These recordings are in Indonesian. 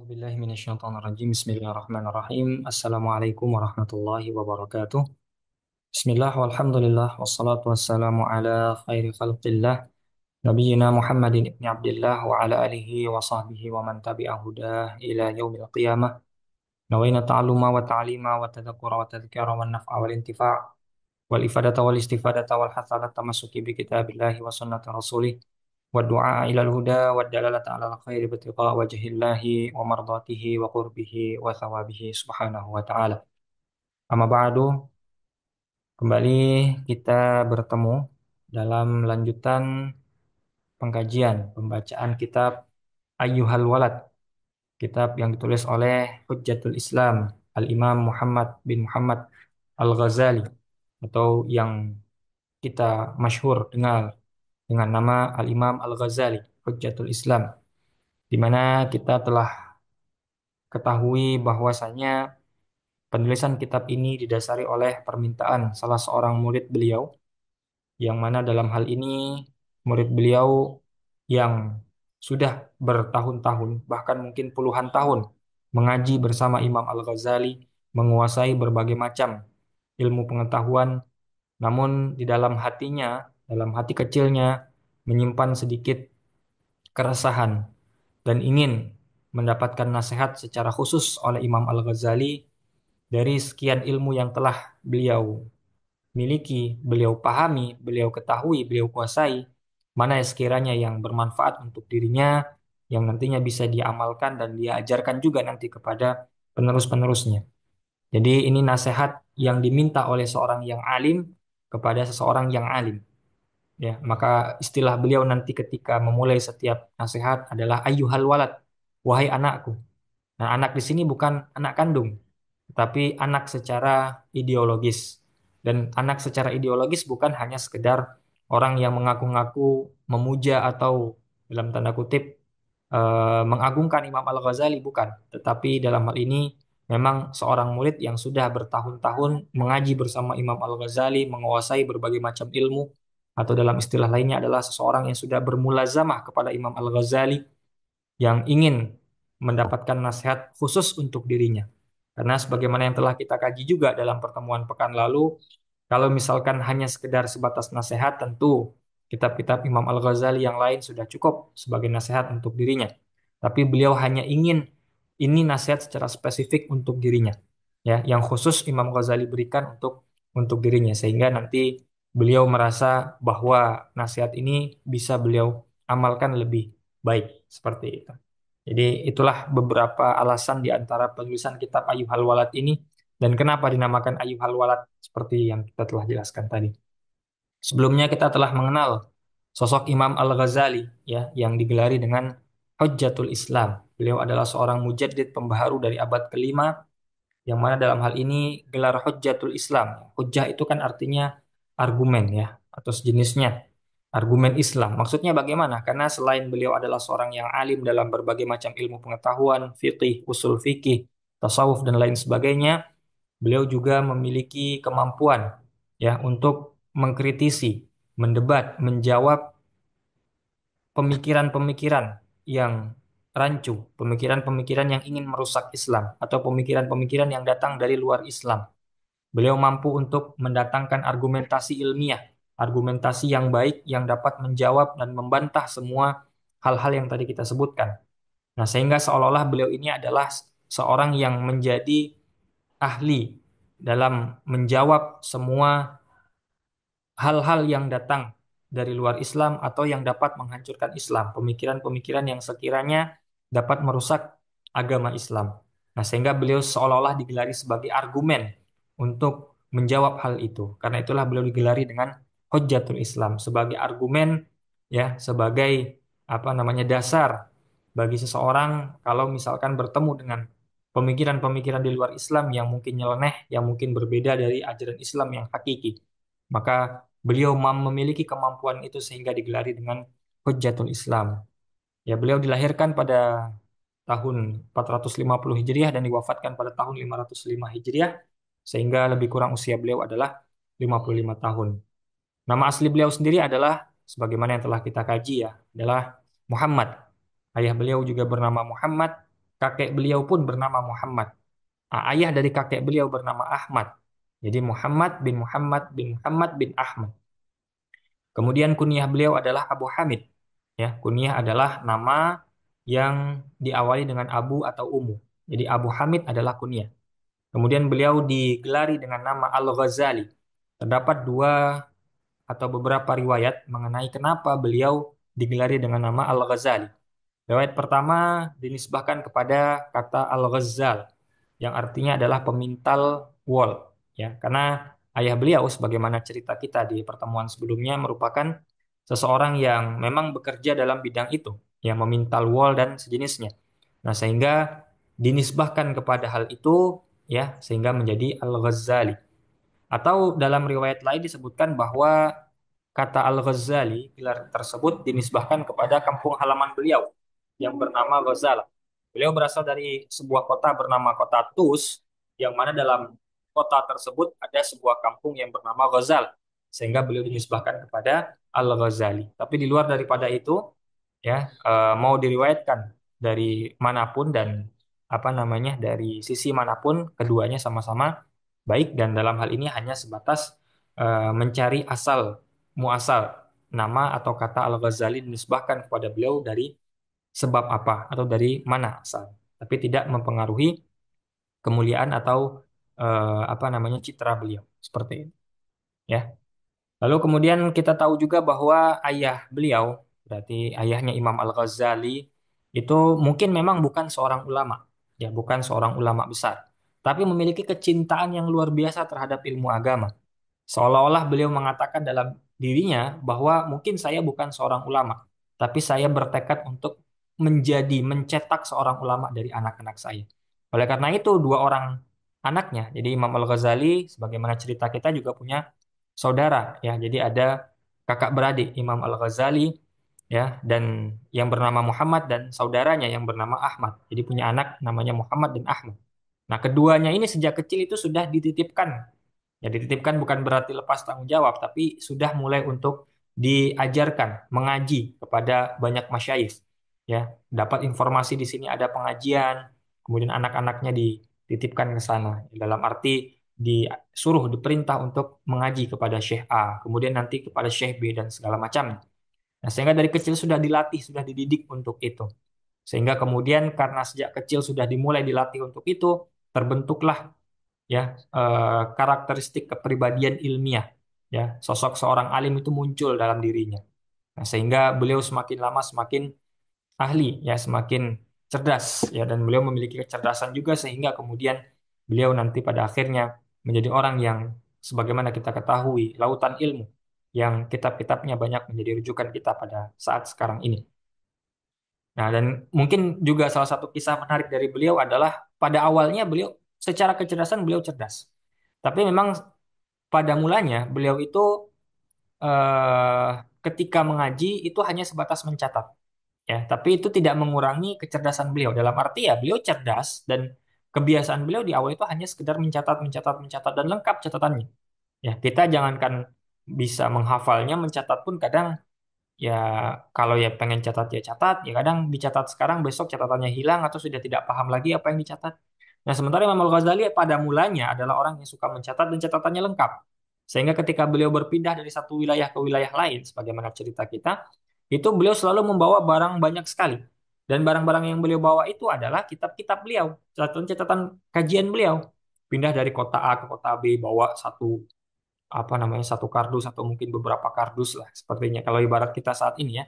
A'udzubillahi minasyaitonirrajim. Bismillahirrahmanirrahim. Assalamualaikum warahmatullahi wabarakatuh. Bismillah walhamdulillah wassalatu wassalamu ala khairi khalqillah Nabiyyina Muhammadin ibni Abdillah wa ala alihi wa sahbihi wa man tabi'ahu hudah ila yaumil qiyamah. Nawaina ta'alluma wa ta'lima wa tadhakkura wa tadhkira wa naf'a wal intifa' wal ifadata wal istifadata wal hathala tamassuki bi kitabillahi wa sunnati rasulih والدعاء إلى الهدى والدلالة على الخير ابتغاء وجه الله ومرضاته وقربه وثوابه سبحانه وتعالى. Amma ba'du, kembali kita bertemu dalam lanjutan pengkajian pembacaan kitab Ayyuhal Walad, kitab yang ditulis oleh Hujjatul Islam Al-Imam Muhammad bin Muhammad Al-Ghazali, atau yang kita masyhur dengar dengan nama Al-Imam Al-Ghazali Hujjatul Islam, di mana kita telah ketahui bahwasanya penulisan kitab ini didasari oleh permintaan salah seorang murid beliau, yang mana dalam hal ini murid beliau yang sudah bertahun-tahun, bahkan mungkin puluhan tahun mengaji bersama Imam Al-Ghazali, menguasai berbagai macam ilmu pengetahuan, namun di dalam hatinya, dalam hati kecilnya, menyimpan sedikit keresahan dan ingin mendapatkan nasihat secara khusus oleh Imam Al-Ghazali dari sekian ilmu yang telah beliau miliki, beliau pahami, beliau ketahui, beliau kuasai, mana yang sekiranya yang bermanfaat untuk dirinya, yang nantinya bisa diamalkan dan dia ajarkan juga nanti kepada penerus-penerusnya. Jadi ini nasihat yang diminta oleh seorang yang alim kepada seseorang yang alim. Ya, maka istilah beliau nanti ketika memulai setiap nasihat adalah ayyuhal walad, wahai anakku. Nah, anak di sini bukan anak kandung, tetapi anak secara ideologis. Dan anak secara ideologis bukan hanya sekedar orang yang mengaku-ngaku memuja atau dalam tanda kutip mengagungkan Imam Al-Ghazali, bukan. Tetapi dalam hal ini memang seorang murid yang sudah bertahun-tahun mengaji bersama Imam Al-Ghazali, menguasai berbagai macam ilmu, atau dalam istilah lainnya adalah seseorang yang sudah bermulazamah kepada Imam Al-Ghazali, yang ingin mendapatkan nasihat khusus untuk dirinya. Karena sebagaimana yang telah kita kaji juga dalam pertemuan pekan lalu, kalau misalkan hanya sekedar sebatas nasihat, tentu kitab-kitab Imam Al-Ghazali yang lain sudah cukup sebagai nasihat untuk dirinya. Tapi beliau hanya ingin ini nasihat secara spesifik untuk dirinya, ya, yang khusus Imam Ghazali berikan untuk dirinya, sehingga nanti beliau merasa bahwa nasihat ini bisa beliau amalkan lebih baik, seperti itu. Jadi itulah beberapa alasan di antara penulisan kitab Ayyuhal Walad ini, dan kenapa dinamakan Ayyuhal Walad seperti yang kita telah jelaskan tadi. Sebelumnya kita telah mengenal sosok Imam Al-Ghazali, ya, yang digelari dengan Hujjatul Islam. Beliau adalah seorang mujaddid pembaharu dari abad kelima, yang mana dalam hal ini gelar Hujjatul Islam. Hujjah itu kan artinya argumen, ya, atau sejenisnya. Argumen Islam. Maksudnya bagaimana? Karena selain beliau adalah seorang yang alim dalam berbagai macam ilmu pengetahuan, fikih, usul fikih, tasawuf dan lain sebagainya, beliau juga memiliki kemampuan, ya, untuk mengkritisi, mendebat, menjawab pemikiran-pemikiran yang rancu, pemikiran-pemikiran yang ingin merusak Islam, atau pemikiran-pemikiran yang datang dari luar Islam. Beliau mampu untuk mendatangkan argumentasi ilmiah, argumentasi yang baik yang dapat menjawab dan membantah semua hal-hal yang tadi kita sebutkan. Nah, sehingga seolah-olah beliau ini adalah seorang yang menjadi ahli dalam menjawab semua hal-hal yang datang dari luar Islam atau yang dapat menghancurkan Islam, pemikiran-pemikiran yang sekiranya dapat merusak agama Islam. Nah, sehingga beliau seolah-olah digelari sebagai argumen untuk menjawab hal itu. Karena itulah beliau digelari dengan Hujjatul Islam, sebagai argumen, ya, sebagai apa namanya, dasar bagi seseorang kalau misalkan bertemu dengan pemikiran-pemikiran di luar Islam yang mungkin nyeleneh, yang mungkin berbeda dari ajaran Islam yang hakiki. Maka beliau memiliki kemampuan itu sehingga digelari dengan Hujjatul Islam. Ya, beliau dilahirkan pada tahun 450 Hijriah dan diwafatkan pada tahun 505 Hijriah, sehingga lebih kurang usia beliau adalah 55 tahun. Nama asli beliau sendiri adalah, sebagaimana yang telah kita kaji, ya, adalah Muhammad. Ayah beliau juga bernama Muhammad, kakek beliau pun bernama Muhammad. Ayah dari kakek beliau bernama Ahmad. Jadi Muhammad bin Muhammad bin Muhammad bin Ahmad. Kemudian kunyah beliau adalah Abu Hamid. Ya, kunyah adalah nama yang diawali dengan Abu atau Umu. Jadi Abu Hamid adalah kunyah. Kemudian beliau digelari dengan nama Al-Ghazali. Terdapat dua atau beberapa riwayat mengenai kenapa beliau digelari dengan nama Al-Ghazali. Riwayat pertama dinisbahkan kepada kata Al-Ghazzal yang artinya adalah pemintal wol, ya. Karena ayah beliau sebagaimana cerita kita di pertemuan sebelumnya merupakan seseorang yang memang bekerja dalam bidang itu, yang memintal wol dan sejenisnya. Nah, sehingga dinisbahkan kepada hal itu, ya, sehingga menjadi Al-Ghazali. Atau dalam riwayat lain disebutkan bahwa kata Al-Ghazali, gelar tersebut dinisbahkan kepada kampung halaman beliau yang bernama Ghazala. Beliau berasal dari sebuah kota bernama Kota Tus, yang mana dalam kota tersebut ada sebuah kampung yang bernama Ghazal, sehingga beliau dinisbahkan kepada Al-Ghazali. Tapi di luar daripada itu, ya, mau diriwayatkan dari manapun dan apa namanya dari sisi manapun, keduanya sama-sama baik dan dalam hal ini hanya sebatas mencari asal muasal nama atau kata Al-Ghazali dinisbahkan kepada beliau dari sebab apa atau dari mana asal, tapi tidak mempengaruhi kemuliaan atau apa namanya citra beliau seperti itu, ya. Lalu kemudian kita tahu juga bahwa ayah beliau, berarti ayahnya Imam Al-Ghazali, itu mungkin memang bukan seorang ulama, ya, bukan seorang ulama besar, tapi memiliki kecintaan yang luar biasa terhadap ilmu agama. Seolah-olah beliau mengatakan dalam dirinya bahwa mungkin saya bukan seorang ulama, tapi saya bertekad untuk mencetak seorang ulama dari anak-anak saya. Oleh karena itu, dua orang anaknya, jadi Imam Al-Ghazali, sebagaimana cerita kita juga punya saudara, ya. Jadi ada kakak beradik Imam Al-Ghazali, ya, dan yang bernama Muhammad dan saudaranya yang bernama Ahmad. Jadi punya anak namanya Muhammad dan Ahmad. Nah, keduanya ini sejak kecil itu sudah dititipkan. Ya, dititipkan bukan berarti lepas tanggung jawab, tapi sudah mulai untuk diajarkan mengaji kepada banyak masyayikh. Ya, dapat informasi di sini ada pengajian, kemudian anak-anaknya dititipkan ke sana. Dalam arti disuruh, diperintah untuk mengaji kepada Syekh A, kemudian nanti kepada Syekh B dan segala macam. Nah, sehingga dari kecil sudah dilatih, sudah dididik untuk itu. Sehingga kemudian karena sejak kecil sudah dimulai dilatih untuk itu, terbentuklah, ya, karakteristik kepribadian ilmiah, ya, sosok seorang alim itu muncul dalam dirinya. Nah, sehingga beliau semakin lama semakin ahli, ya, semakin cerdas, ya, dan beliau memiliki kecerdasan juga sehingga kemudian beliau nanti pada akhirnya menjadi orang yang sebagaimana kita ketahui lautan ilmu yang kitab-kitabnya banyak menjadi rujukan kita pada saat sekarang ini. Nah, dan mungkin juga salah satu kisah menarik dari beliau adalah pada awalnya beliau secara kecerdasan beliau cerdas. Tapi memang pada mulanya beliau itu eh, ketika mengaji itu hanya sebatas mencatat, ya. Tapi itu tidak mengurangi kecerdasan beliau. Dalam arti ya beliau cerdas dan kebiasaan beliau di awal itu hanya sekedar mencatat, mencatat, mencatat dan lengkap catatannya. Ya, kita jangankan bisa menghafalnya, mencatat pun kadang, ya, kalau ya pengen catat ya catat, ya kadang dicatat sekarang besok catatannya hilang atau sudah tidak paham lagi apa yang dicatat. Nah, sementara Imam Al-Ghazali pada mulanya adalah orang yang suka mencatat dan catatannya lengkap. Sehingga ketika beliau berpindah dari satu wilayah ke wilayah lain, sebagaimana cerita kita, itu beliau selalu membawa barang banyak sekali. Dan barang-barang yang beliau bawa itu adalah kitab-kitab beliau, catatan-catatan kajian beliau. Pindah dari kota A ke kota B, bawa satu apa namanya satu kardus atau mungkin beberapa kardus lah sepertinya kalau ibarat kita saat ini, ya.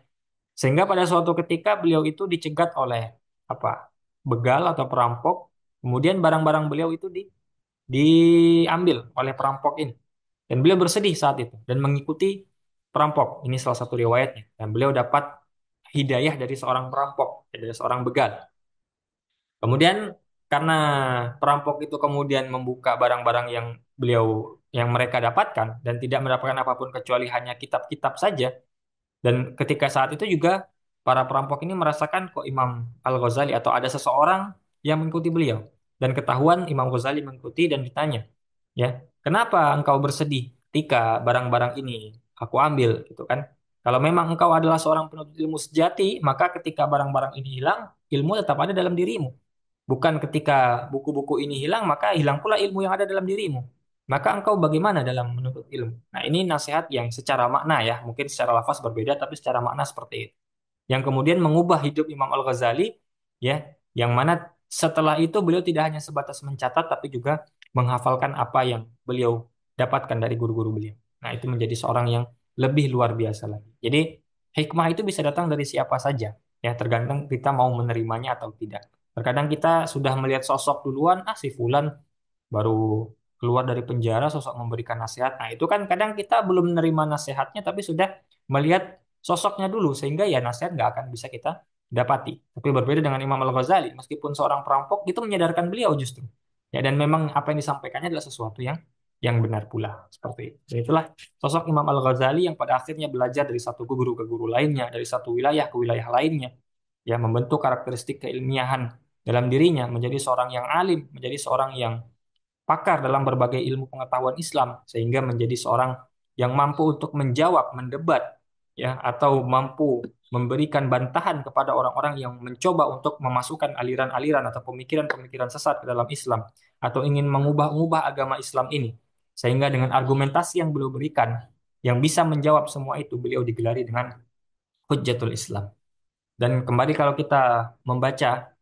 Sehingga pada suatu ketika beliau itu dicegat oleh apa begal atau perampok, kemudian barang-barang beliau itu diambil oleh perampok ini dan beliau bersedih saat itu dan mengikuti perampok ini, salah satu riwayatnya, dan beliau dapat hidayah dari seorang perampok, dari seorang begal. Kemudian karena perampok itu kemudian membuka barang-barang yang mereka dapatkan dan tidak mendapatkan apapun kecuali hanya kitab-kitab saja. Dan ketika saat itu juga para perampok ini merasakan kok Imam Al-Ghazali atau ada seseorang yang mengikuti beliau. Dan ketahuan Imam Ghazali mengikuti dan ditanya, ya, kenapa engkau bersedih ketika barang-barang ini aku ambil, gitu kan? Kalau memang engkau adalah seorang penuntut ilmu sejati, maka ketika barang-barang ini hilang, ilmu tetap ada dalam dirimu. Bukan ketika buku-buku ini hilang, maka hilang pula ilmu yang ada dalam dirimu. Maka engkau bagaimana dalam menuntut ilmu? Nah, ini nasihat yang secara makna ya, mungkin secara lafaz berbeda, tapi secara makna seperti itu. Yang kemudian mengubah hidup Imam Al-Ghazali, ya, yang mana setelah itu beliau tidak hanya sebatas mencatat, tapi juga menghafalkan apa yang beliau dapatkan dari guru-guru beliau. Nah, itu menjadi seorang yang lebih luar biasa lagi. Jadi, hikmah itu bisa datang dari siapa saja, ya, tergantung kita mau menerimanya atau tidak. Terkadang kita sudah melihat sosok duluan, ah si Fulan baru keluar dari penjara sosok memberikan nasihat. Nah, itu kan kadang kita belum menerima nasihatnya tapi sudah melihat sosoknya dulu sehingga ya nasihat nggak akan bisa kita dapati. Tapi berbeda dengan Imam Al-Ghazali, meskipun seorang perampok itu menyadarkan beliau justru. Ya dan memang apa yang disampaikannya adalah sesuatu yang benar pula seperti itu. Dan itulah sosok Imam Al-Ghazali yang pada akhirnya belajar dari satu guru ke guru lainnya, dari satu wilayah ke wilayah lainnya, ya membentuk karakteristik keilmiahan dalam dirinya menjadi seorang yang alim, menjadi seorang yang pakar dalam berbagai ilmu pengetahuan Islam sehingga menjadi seorang yang mampu untuk menjawab, mendebat ya atau mampu memberikan bantahan kepada orang-orang yang mencoba untuk memasukkan aliran-aliran atau pemikiran-pemikiran sesat ke dalam Islam atau ingin mengubah-ubah agama Islam ini sehingga dengan argumentasi yang beliau berikan yang bisa menjawab semua itu beliau digelari dengan Hujjatul Islam. Dan kembali kalau kita membaca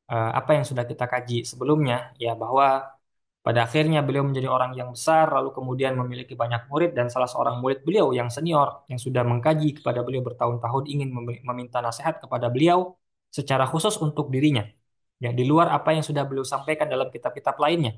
apa yang sudah kita kaji sebelumnya ya bahwa pada akhirnya beliau menjadi orang yang besar, lalu kemudian memiliki banyak murid dan salah seorang murid beliau yang senior yang sudah mengkaji kepada beliau bertahun-tahun ingin meminta nasihat kepada beliau secara khusus untuk dirinya. Ya, di luar apa yang sudah beliau sampaikan dalam kitab-kitab lainnya.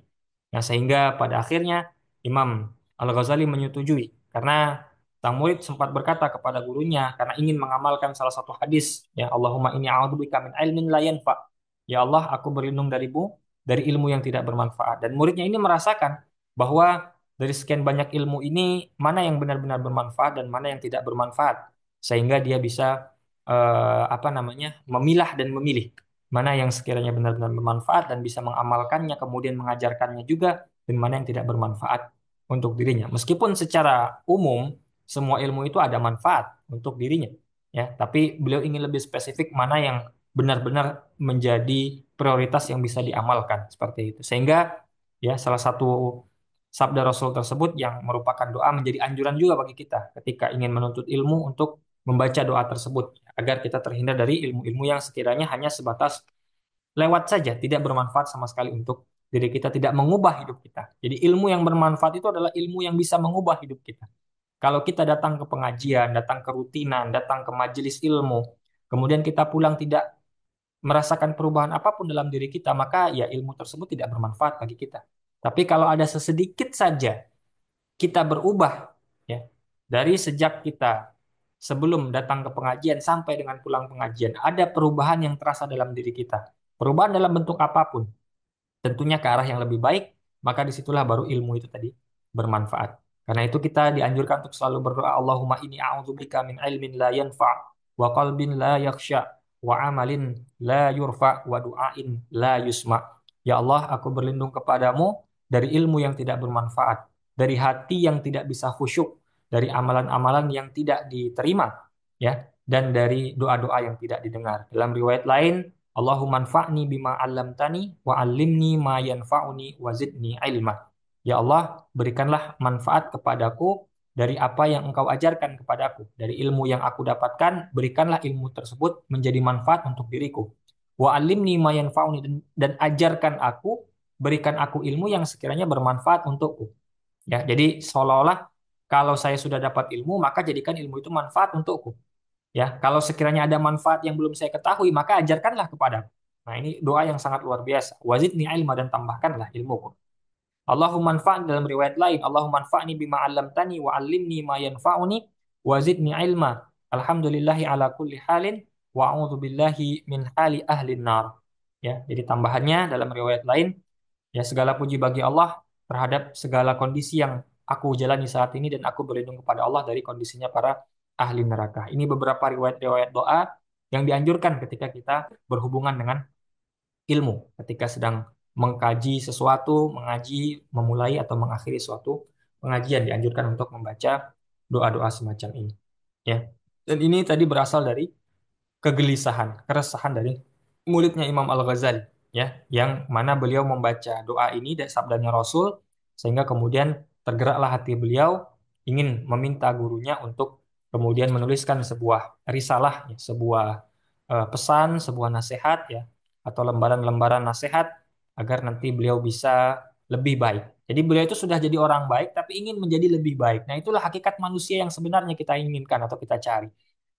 Nah, sehingga pada akhirnya Imam Al-Ghazali menyetujui karena sang murid sempat berkata kepada gurunya karena ingin mengamalkan salah satu hadis, ya Allahumma inni a'udzubika min ilmin la yanfa. Ya Allah, aku berlindung darimu dari ilmu yang tidak bermanfaat. Dan muridnya ini merasakan bahwa dari sekian banyak ilmu ini mana yang benar-benar bermanfaat dan mana yang tidak bermanfaat, sehingga dia bisa apa namanya memilah dan memilih mana yang sekiranya benar-benar bermanfaat dan bisa mengamalkannya, kemudian mengajarkannya juga, dan mana yang tidak bermanfaat untuk dirinya. Meskipun secara umum semua ilmu itu ada manfaat untuk dirinya, ya, tapi beliau ingin lebih spesifik mana yang benar-benar menjadi prioritas yang bisa diamalkan seperti itu. Sehingga ya salah satu sabda Rasul tersebut yang merupakan doa menjadi anjuran juga bagi kita ketika ingin menuntut ilmu untuk membaca doa tersebut agar kita terhindar dari ilmu-ilmu yang sekiranya hanya sebatas lewat saja, tidak bermanfaat sama sekali untuk diri kita, tidak mengubah hidup kita. Jadi ilmu yang bermanfaat itu adalah ilmu yang bisa mengubah hidup kita. Kalau kita datang ke pengajian, datang ke rutinan, datang ke majelis ilmu, kemudian kita pulang tidak merasakan perubahan apapun dalam diri kita, maka ya ilmu tersebut tidak bermanfaat bagi kita. Tapi kalau ada sesedikit saja kita berubah, ya, dari sejak kita sebelum datang ke pengajian sampai dengan pulang pengajian, ada perubahan yang terasa dalam diri kita. Perubahan dalam bentuk apapun, tentunya ke arah yang lebih baik, maka disitulah baru ilmu itu tadi bermanfaat. Karena itu kita dianjurkan untuk selalu berdoa, Allahumma inni a'udzubika min ilmin la yanfa' wa qalbin la yakhsha wa amalin la yurfa' wa du'ain la yusma. Ya Allah, aku berlindung kepadamu dari ilmu yang tidak bermanfaat, dari hati yang tidak bisa khusyuk, dari amalan-amalan yang tidak diterima, ya, dan dari doa-doa yang tidak didengar. Dalam riwayat lain, Allahumma anfa'ni bima 'allamtani wa 'allimni ma yanfa'uni wa zidni ilma. Ya Allah, berikanlah manfaat kepadaku dari apa yang Engkau ajarkan kepadaku, dari ilmu yang aku dapatkan, berikanlah ilmu tersebut menjadi manfaat untuk diriku. Wa 'allimni ma yanfa'uni dan ajarkan aku, berikan aku ilmu yang sekiranya bermanfaat untukku. Ya, jadi seolah-olah kalau saya sudah dapat ilmu, maka jadikan ilmu itu manfaat untukku. Ya, kalau sekiranya ada manfaat yang belum saya ketahui, maka ajarkanlah kepadaku. Nah, ini doa yang sangat luar biasa. Wazidni ilma dan tambahkanlah ilmuku. Allahumma anfa'ni dalam riwayat lain, Allahumma anfa'ni bima 'allamtani wa 'allimni ma yanfa'uni wazidni ilma. Alhamdulillahi ala kulli halin wa a'udzu billahi min hali ahli nar. Ya, jadi tambahannya dalam riwayat lain, ya segala puji bagi Allah terhadap segala kondisi yang aku jalani saat ini dan aku berlindung kepada Allah dari kondisinya para ahli neraka. Ini beberapa riwayat-riwayat doa yang dianjurkan ketika kita berhubungan dengan ilmu, ketika sedang mengkaji sesuatu, mengaji, memulai atau mengakhiri suatu pengajian dianjurkan untuk membaca doa-doa semacam ini. Ya. Dan ini tadi berasal dari kegelisahan, keresahan dari muridnya Imam Al-Ghazali. ya, yang mana beliau membaca doa ini dari sabdanya Rasul, sehingga kemudian tergeraklah hati beliau ingin meminta gurunya untuk kemudian menuliskan sebuah risalah, ya, sebuah pesan, sebuah nasihat, ya, atau lembaran-lembaran nasihat agar nanti beliau bisa lebih baik. Jadi beliau itu sudah jadi orang baik, tapi ingin menjadi lebih baik. Nah, itulah hakikat manusia yang sebenarnya kita inginkan atau kita cari.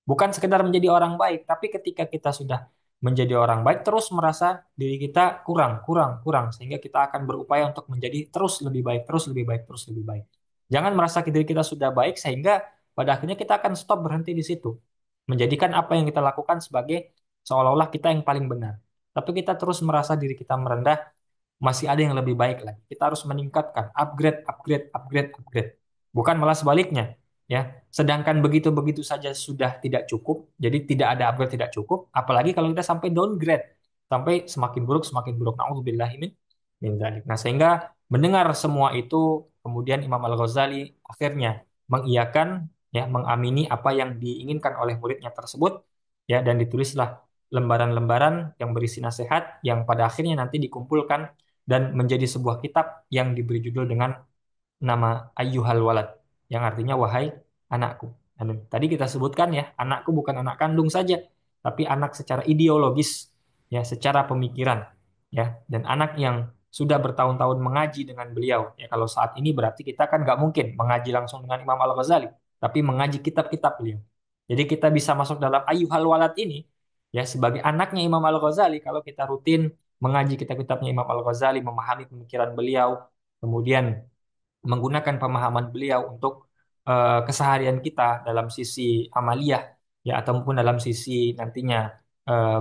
Bukan sekedar menjadi orang baik, tapi ketika kita sudah menjadi orang baik, terus merasa diri kita kurang, kurang, kurang, sehingga kita akan berupaya untuk menjadi terus lebih baik, terus lebih baik, terus lebih baik. Jangan merasa diri kita sudah baik, sehingga pada akhirnya kita akan stop berhenti di situ. Menjadikan apa yang kita lakukan sebagai seolah-olah kita yang paling benar. Tapi kita terus merasa diri kita merendah, masih ada yang lebih baik lagi. Kita harus meningkatkan, upgrade, upgrade, upgrade, upgrade. Bukan malah sebaliknya, ya. Sedangkan begitu-begitu saja sudah tidak cukup, jadi tidak ada upgrade tidak cukup, apalagi kalau kita sampai downgrade, sampai semakin buruk, semakin buruk. Nauzubillahi min dzalik. Nah, sehingga mendengar semua itu, kemudian Imam Al-Ghazali akhirnya mengiyakan, ya, mengamini apa yang diinginkan oleh muridnya tersebut, ya, dan ditulislah lembaran-lembaran yang berisi nasihat yang pada akhirnya nanti dikumpulkan dan menjadi sebuah kitab yang diberi judul dengan nama Ayyuhal Walad, yang artinya wahai anakku. Dan tadi kita sebutkan, ya, anakku bukan anak kandung saja, tapi anak secara ideologis, ya, secara pemikiran, ya, dan anak yang sudah bertahun-tahun mengaji dengan beliau. Ya, kalau saat ini berarti kita kan nggak mungkin mengaji langsung dengan Imam Al-Ghazali, tapi mengaji kitab-kitab beliau. Jadi kita bisa masuk dalam Ayyuhal Walad ini, ya, sebagai anaknya Imam Al-Ghazali kalau kita rutin mengaji kitab-kitabnya Imam Al-Ghazali, memahami pemikiran beliau, kemudian menggunakan pemahaman beliau untuk keseharian kita dalam sisi amaliyah, ya, ataupun dalam sisi nantinya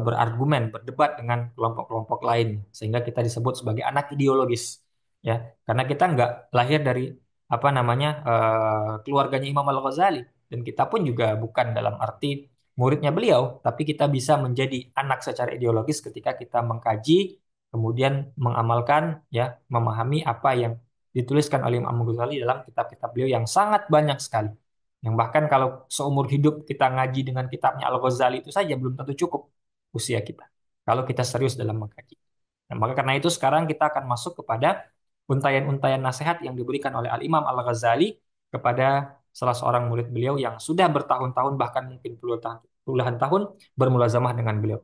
berargumen, berdebat dengan kelompok-kelompok lain, sehingga kita disebut sebagai anak ideologis, ya, karena kita nggak lahir dari apa namanya keluarganya Imam Al-Ghazali, dan kita pun juga bukan dalam arti muridnya beliau, tapi kita bisa menjadi anak secara ideologis ketika kita mengkaji, kemudian mengamalkan, ya, memahami apa yang dituliskan oleh Imam Ghazali dalam kitab-kitab beliau yang sangat banyak sekali. Yang bahkan kalau seumur hidup kita ngaji dengan kitabnya Al-Ghazali itu saja belum tentu cukup usia kita. Kalau kita serius dalam mengkaji. Nah, maka karena itu sekarang kita akan masuk kepada untayan-untayan nasihat yang diberikan oleh Al-Imam Al-Ghazali kepada salah seorang murid beliau yang sudah bertahun-tahun, bahkan mungkin puluhan tahun bermulazamah dengan beliau.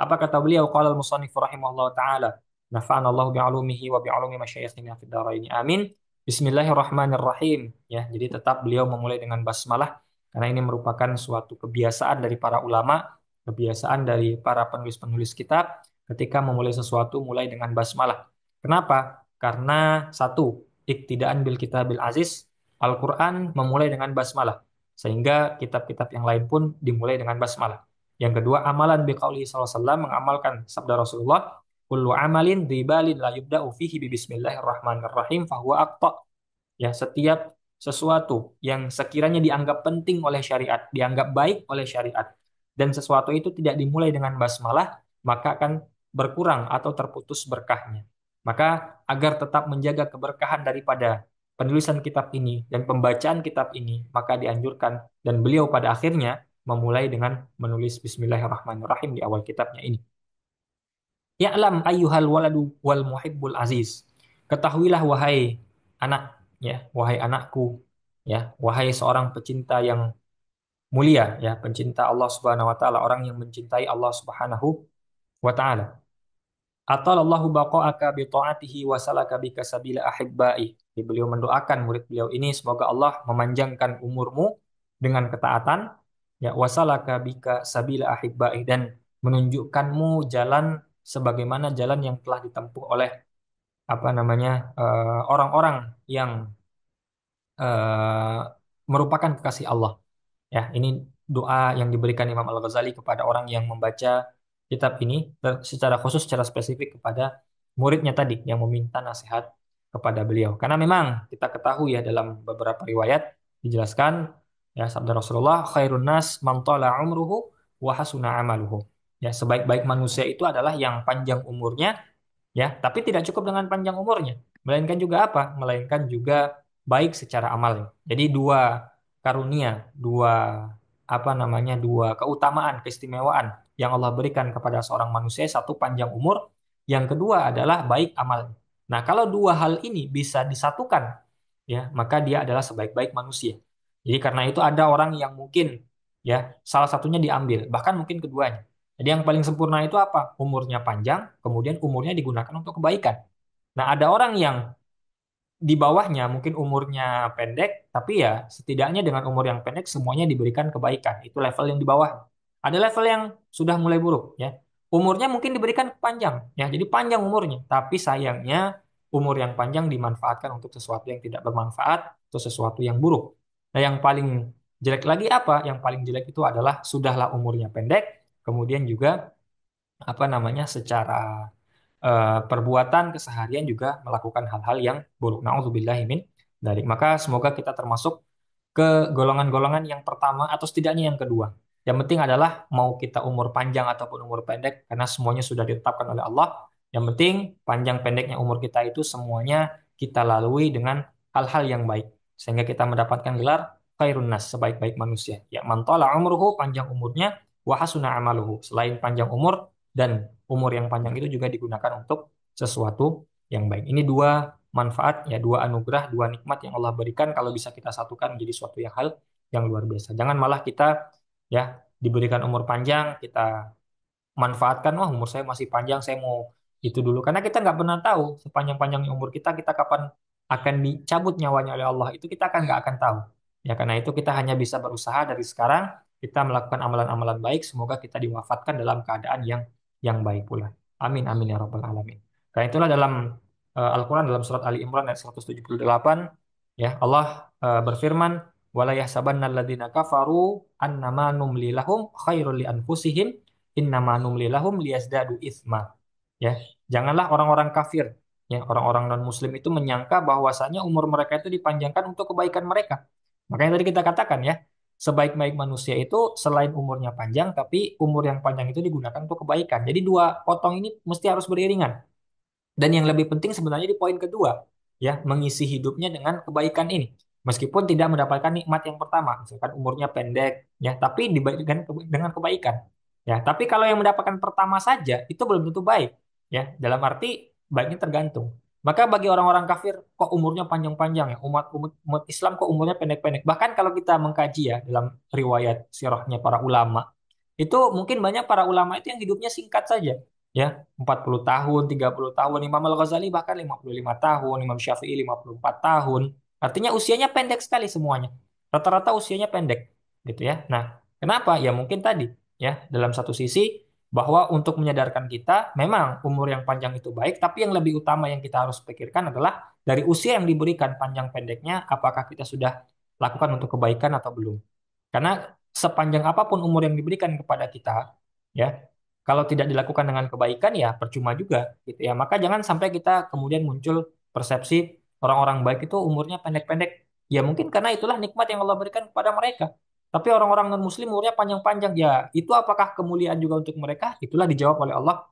Apa kata beliau? Qala al-musannif rahimahullah taala, nafa'ana Allah bi'ulumihi wa bi'ulumi masyayikhina fid dharain. Amin. Bismillahirrahmanirrahim. Ya, jadi tetap beliau memulai dengan basmalah karena ini merupakan suatu kebiasaan dari para ulama, kebiasaan dari para penulis-penulis kitab ketika memulai sesuatu mulai dengan basmalah. Kenapa? Karena satu, iktidaan bil kitabil aziz, Al-Qur'an memulai dengan basmalah, sehingga kitab-kitab yang lain pun dimulai dengan basmalah. Yang kedua, amalan biqauli SAW, mengamalkan sabda Rasulullah, kullu amalin dibalin la yubda'u fihi bi bismillahirrahmanirrahim fahuwa aqta. Ya, setiap sesuatu yang sekiranya dianggap penting oleh syariat, dianggap baik oleh syariat, dan sesuatu itu tidak dimulai dengan basmalah, maka akan berkurang atau terputus berkahnya. Maka agar tetap menjaga keberkahan daripada penulisan kitab ini dan pembacaan kitab ini, maka dianjurkan dan beliau pada akhirnya memulai dengan menulis Bismillahirrahmanirrahim di awal kitabnya ini. Ya'lam ayyuhal waladu wal muhibbul aziz. Ketahuilah wahai anak, ya, wahai anakku, ya, wahai seorang pecinta yang mulia, ya, pencinta Allah Subhanahu wa taala, orang yang mencintai Allah Subhanahu wa taala. Atalallahu baqa'aka bi ta'atihi wa salaka bika sabila ahibbai. Jadi beliau mendoakan murid beliau ini, semoga Allah memanjangkan umurmu dengan ketaatan, ya, wa salaka bika sabila ahibbai, dan menunjukkanmu jalan sebagaimana jalan yang telah ditempuh oleh apa namanya orang-orang yang eh, merupakan kekasih Allah. Ya, ini doa yang diberikan Imam Al-Ghazali kepada orang yang membaca kitab ini, secara khusus, secara spesifik kepada muridnya tadi yang meminta nasihat kepada beliau. Karena memang kita ketahui, ya, dalam beberapa riwayat dijelaskan, ya, sabda Rasulullah, khairun nas man tala umruhu wa hasuna amaluhu. Ya, sebaik-baik manusia itu adalah yang panjang umurnya, ya, tapi tidak cukup dengan panjang umurnya, melainkan juga apa? Melainkan juga baik secara amalnya. Jadi dua karunia, dua apa namanya, dua keutamaan, keistimewaan yang Allah berikan kepada seorang manusia, satu panjang umur, yang kedua adalah baik amalnya. Nah, kalau dua hal ini bisa disatukan, ya, maka dia adalah sebaik-baik manusia. Jadi karena itu ada orang yang mungkin, ya, salah satunya diambil, bahkan mungkin keduanya. Jadi yang paling sempurna itu apa? Umurnya panjang, kemudian umurnya digunakan untuk kebaikan. Nah, ada orang yang di bawahnya mungkin umurnya pendek, tapi ya setidaknya dengan umur yang pendek semuanya diberikan kebaikan. Itu level yang di bawah. Ada level yang sudah mulai buruk, ya. Umurnya mungkin diberikan panjang, ya. Jadi panjang umurnya, tapi sayangnya umur yang panjang dimanfaatkan untuk sesuatu yang tidak bermanfaat atau sesuatu yang buruk. Nah, yang paling jelek lagi apa? Yang paling jelek itu adalah sudahlah umurnya pendek, kemudian juga apa namanya secara perbuatan keseharian juga melakukan hal-hal yang buruk. Nauzubillahi min dzalik. Maka semoga kita termasuk ke golongan-golongan yang pertama atau setidaknya yang kedua. Yang penting adalah mau kita umur panjang ataupun umur pendek karena semuanya sudah ditetapkan oleh Allah. Yang penting panjang pendeknya umur kita itu semuanya kita lalui dengan hal-hal yang baik sehingga kita mendapatkan gelar khairun nas, sebaik-baik manusia. Ya, man tala umruhu, panjang umurnya, wa hasuna amaluhu. Selain panjang umur dan umur yang panjang itu juga digunakan untuk sesuatu yang baik. Ini dua manfaat, ya, dua anugerah, dua nikmat yang Allah berikan kalau bisa kita satukan menjadi suatu yang hal yang luar biasa. Jangan malah kita, ya, diberikan umur panjang, kita manfaatkan, wah umur saya masih panjang, saya mau itu dulu. Karena kita nggak pernah tahu sepanjang-panjangnya umur kita, kita kapan akan dicabut nyawanya oleh Allah. Itu kita akan nggak akan tahu. Ya, karena itu kita hanya bisa berusaha dari sekarang, kita melakukan amalan-amalan baik, semoga kita diwafatkan dalam keadaan yang baik pula. Amin, amin ya rabbal alamin. Karena itulah dalam Al-Quran, dalam surat Ali Imran ayat 178, ya, Allah berfirman, "Wala yahsabanna alladziina kafaru annama numli lahum khairul li anfusihim innama numli lahum liyazdadu itsma." Ya, janganlah orang-orang kafir, ya, orang-orang non-muslim itu menyangka bahwasanya umur mereka itu dipanjangkan untuk kebaikan mereka. Makanya tadi kita katakan, ya, sebaik-baik manusia itu selain umurnya panjang, tapi umur yang panjang itu digunakan untuk kebaikan. Jadi dua potong ini mesti harus beriringan. Dan yang lebih penting sebenarnya di poin kedua, ya, mengisi hidupnya dengan kebaikan ini. Meskipun tidak mendapatkan nikmat yang pertama, misalkan umurnya pendek, ya, tapi dengan kebaikan. Ya, tapi kalau yang mendapatkan pertama saja itu belum tentu baik, ya. Dalam arti baiknya tergantung. Maka bagi orang-orang kafir kok umurnya panjang-panjang, ya, umat Islam kok umurnya pendek-pendek. Bahkan kalau kita mengkaji, ya, dalam riwayat sirahnya para ulama, itu mungkin banyak para ulama itu yang hidupnya singkat saja, ya, 40 tahun, 30 tahun. Imam Al-Ghazali bahkan 55 tahun, Imam Syafi'i 54 tahun. Artinya usianya pendek sekali semuanya. Rata-rata usianya pendek, gitu ya. Nah, kenapa? Ya mungkin tadi, ya, dalam satu sisi bahwa untuk menyadarkan kita memang umur yang panjang itu baik, tapi yang lebih utama yang kita harus pikirkan adalah dari usia yang diberikan panjang pendeknya apakah kita sudah lakukan untuk kebaikan atau belum. Karena sepanjang apapun umur yang diberikan kepada kita, ya, kalau tidak dilakukan dengan kebaikan ya percuma juga, gitu ya. Maka jangan sampai kita kemudian muncul persepsi orang-orang baik itu umurnya pendek-pendek. Ya mungkin karena itulah nikmat yang Allah berikan kepada mereka. Tapi orang-orang non-muslim umurnya panjang-panjang, ya itu apakah kemuliaan juga untuk mereka? Itulah dijawab oleh Allah,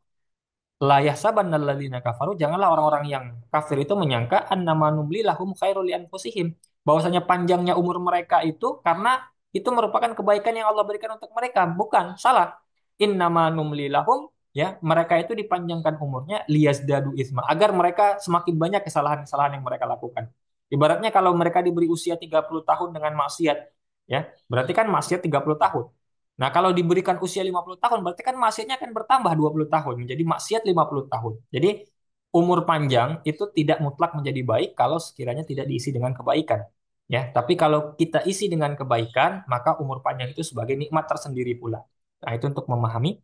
la yahsabanna alladziina kafaru, janganlah orang-orang yang kafir itu menyangka annama numli lahum khairul li anfusihim, bahwasanya panjangnya umur mereka itu karena itu merupakan kebaikan yang Allah berikan untuk mereka. Bukan, salah. Innama numli lahum, ya, mereka itu dipanjangkan umurnya liyazdadu isma, agar mereka semakin banyak kesalahan-kesalahan yang mereka lakukan. Ibaratnya kalau mereka diberi usia 30 tahun dengan maksiat, ya, berarti kan maksiat 30 tahun. Nah, kalau diberikan usia 50 tahun, berarti kan maksiatnya akan bertambah 20 tahun, menjadi maksiat 50 tahun. Jadi, umur panjang itu tidak mutlak menjadi baik kalau sekiranya tidak diisi dengan kebaikan. Ya, tapi kalau kita isi dengan kebaikan, maka umur panjang itu sebagai nikmat tersendiri pula. Nah, itu untuk memahami